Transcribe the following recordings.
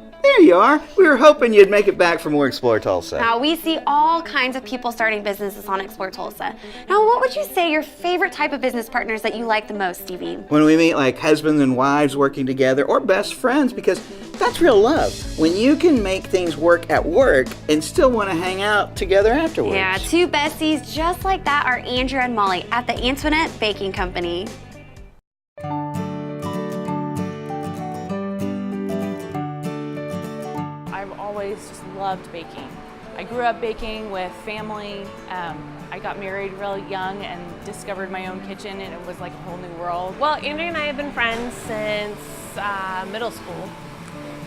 There you are. We were hoping you'd make it back from more Explore Tulsa. Now, we see all kinds of people starting businesses on Explore Tulsa. Now, what would you say your favorite type of business partners that you like the most, Stevie? When we meet like husbands and wives working together, or best friends, because that's real love. When you can make things work at work and still want to hang out together afterwards. Yeah, two besties just like that are Andrew and Molly at the Antoinette Baking Company. I've always just loved baking. I grew up baking with family. I got married real young and discovered my own kitchen, and it was like a whole new world. Well, Andrew and I have been friends since middle school.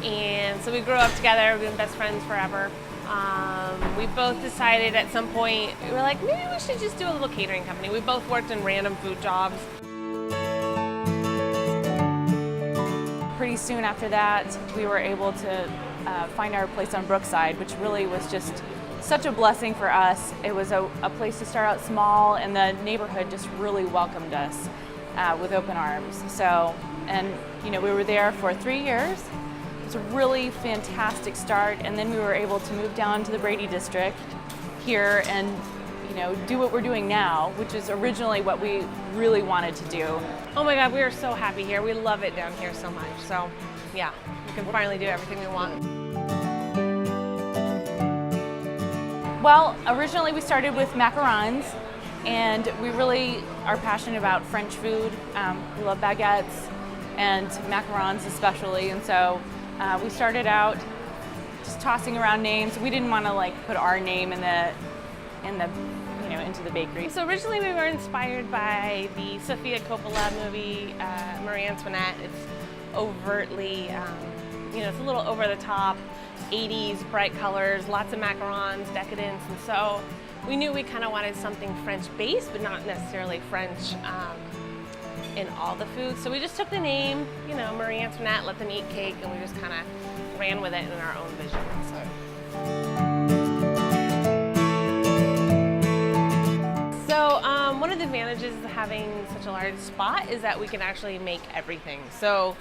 And so we grew up together, we've been best friends forever. We both decided at some point, we were like, maybe we should just do a little catering company. We both worked in random food jobs. Pretty soon after that, we were able to find our place on Brookside, which really was just such a blessing for us. It was a place to start out small, and the neighborhood just really welcomed us with open arms. So, and you know, we were there for 3 years. It was a really fantastic start, and then we were able to move down to the Brady district here and, you know, do what we're doing now, which is originally what we really wanted to do. Oh my God, we are so happy here. We love it down here so much. So yeah, we can finally do everything we want. Well, originally we started with macarons, and we really are passionate about French food. We love baguettes and macarons especially, and so we started out just tossing around names. We didn't want to like put our name in the you know, into the bakery. So originally we were inspired by the Sofia Coppola movie, Marie Antoinette. It's overtly, you know, it's a little over the top, 80s, bright colors, lots of macarons, decadence, and so we knew we kind of wanted something French-based, but not necessarily French in all the food. So we just took the name, you know, Marie Antoinette, let them eat cake, and we just kind of ran with it in our own vision. So one of the advantages of having such a large spot is that we can actually make everything. So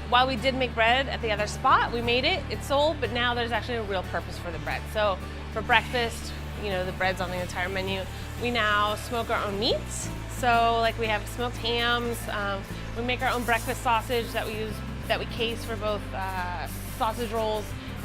while we did make bread at the other spot, we made it, it sold, but now there's actually a real purpose for the bread. So for breakfast, you know, the bread's on the entire menu. We now smoke our own meats. So like we have smoked hams, we make our own breakfast sausage that we use, that we case for both sausage rolls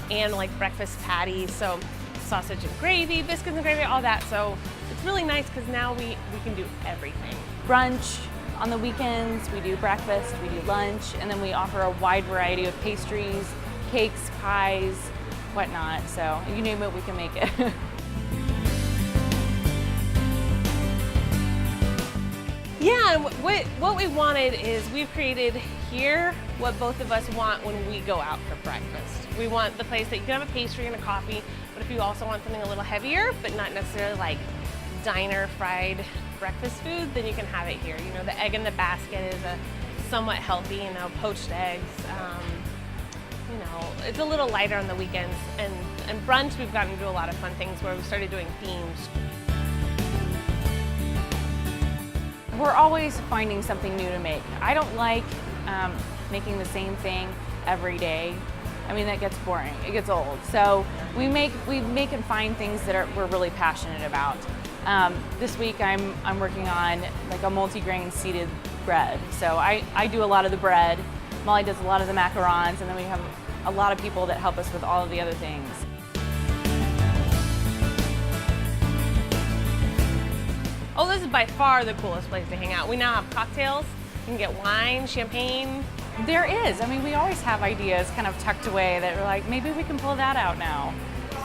and like breakfast patties. So sausage and gravy, biscuits and gravy, all that. So it's really nice because now we can do everything. Brunch on the weekends, we do breakfast, we do lunch, and then we offer a wide variety of pastries, cakes, pies, whatnot. So you name it, we can make it. Yeah, and what we wanted is we've created here what both of us want when we go out for breakfast. We want the place that you can have a pastry and a coffee, but if you also want something a little heavier, but not necessarily like diner fried breakfast food, then you can have it here. You know, the egg in the basket is a somewhat healthy, you know, poached eggs. You know, it's a little lighter on the weekends. And brunch, we've gotten to do a lot of fun things where we started doing themes. We're always finding something new to make. I don't like making the same thing every day. I mean, that gets boring, it gets old. So we make and find things that we're really passionate about. This week I'm working on like a multi-grain seeded bread. So I do a lot of the bread, Molly does a lot of the macarons, and then we have a lot of people that help us with all of the other things. Oh, this is by far the coolest place to hang out. We now have cocktails, you can get wine, champagne. There is. I mean, we always have ideas kind of tucked away that we're like, maybe we can pull that out now.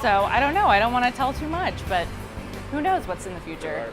So I don't know. I don't want to tell too much, but who knows what's in the future.